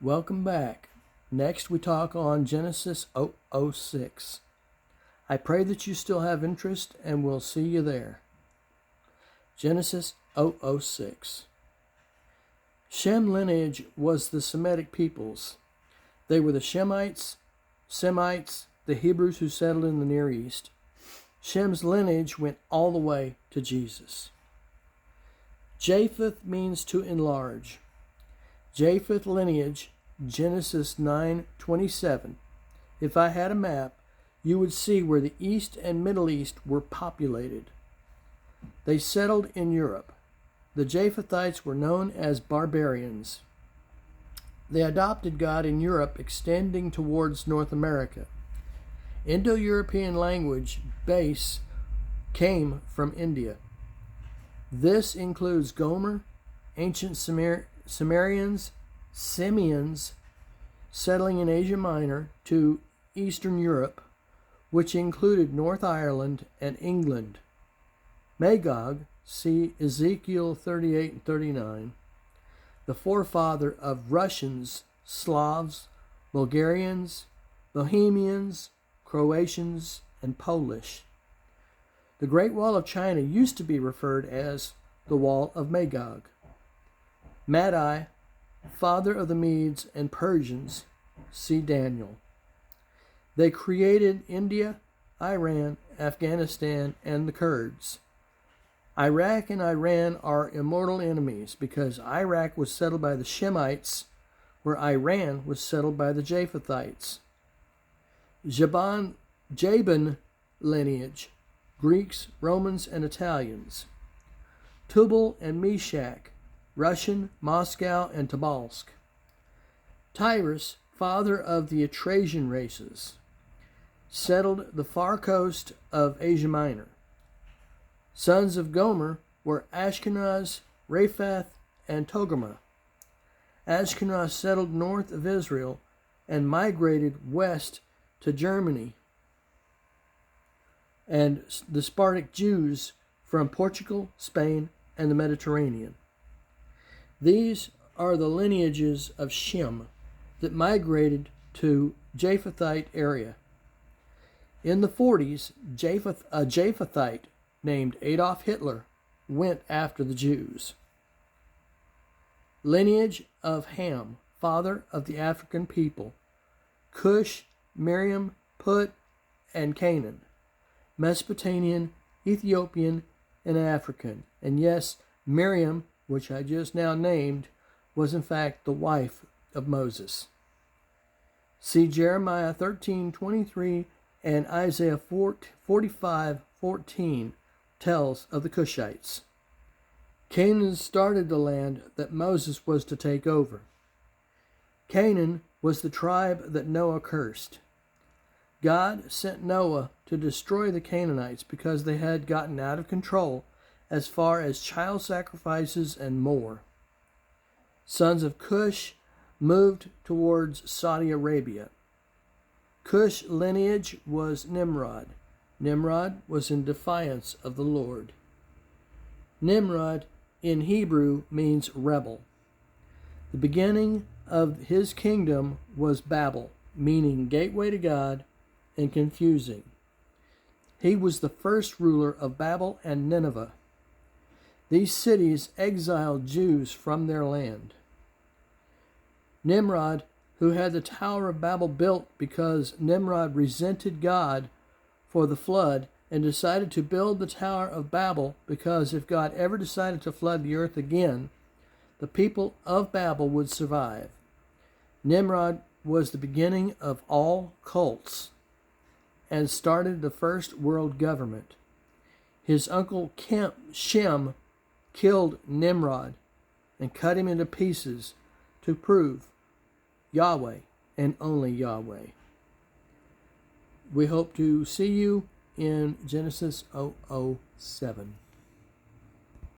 Welcome back. Next, we talk on Genesis 006. I pray that you still have interest, and we'll see you there. Genesis 006. Shem lineage was the Semitic peoples. They were the Shemites, Semites, the Hebrews who settled in the Near East. Shem's lineage went all the way to Jesus. Japheth means to enlarge. Japheth lineage, Genesis 9:27. If I had a map, you would see where the East and Middle East were populated. They settled in Europe. The Japhethites were known as barbarians. They adopted God in Europe, extending towards North America. Indo-European language base came from India. This includes Gomer, ancient Sumerians, Semians settling in Asia Minor to Eastern Europe, which included North Ireland and England. Magog, see Ezekiel 38 and 39, the forefather of Russians, Slavs, Bulgarians, Bohemians, Croatians, and Polish. The Great Wall of China used to be referred as the Wall of Magog. Madai, father of the Medes and Persians, see Daniel. They created India, Iran, Afghanistan, and the Kurds. Iraq and Iran are immortal enemies because Iraq was settled by the Shemites, where Iran was settled by the Japhethites. Jabin lineage, Greeks, Romans, and Italians. Tubal and Meshach, Russian, Moscow, and Tobolsk. Tyrus, father of the Etrasian races, settled the far coast of Asia Minor. Sons of Gomer were Ashkenaz, Rephath, and Togarmah. Ashkenaz settled north of Israel and migrated west to Germany, and the Spartic Jews from Portugal, Spain, and the Mediterranean. These are the lineages of Shem that migrated to Japhethite area. In the 40s, a Japhethite named Adolf Hitler went after the Jews. Lineage of Ham, father of the African people. Cush, Miriam, Put, and Canaan. Mesopotamian, Ethiopian, and African. And yes, Miriam, which I just now named, was in fact the wife of Moses. See Jeremiah 13:23 and Isaiah 45:14 tells of the Cushites. Canaan started the land that Moses was to take over. Canaan was the tribe that Noah cursed. God sent Noah to destroy the Canaanites because they had gotten out of control as far as child sacrifices and more. Sons of Cush moved towards Saudi Arabia. Cush lineage was Nimrod. Nimrod was in defiance of the Lord. Nimrod in Hebrew means rebel. The beginning of his kingdom was Babel, meaning gateway to God, and confusing. He was the first ruler of Babel and Nineveh. These cities exiled Jews from their land. Nimrod, who had the Tower of Babel built because Nimrod resented God for the flood and decided to build the Tower of Babel because if God ever decided to flood the earth again, the people of Babel would survive. Nimrod was the beginning of all cults and started the first world government. His uncle Shem killed Nimrod and cut him into pieces to prove Yahweh and only Yahweh. We hope to see you in Genesis 007.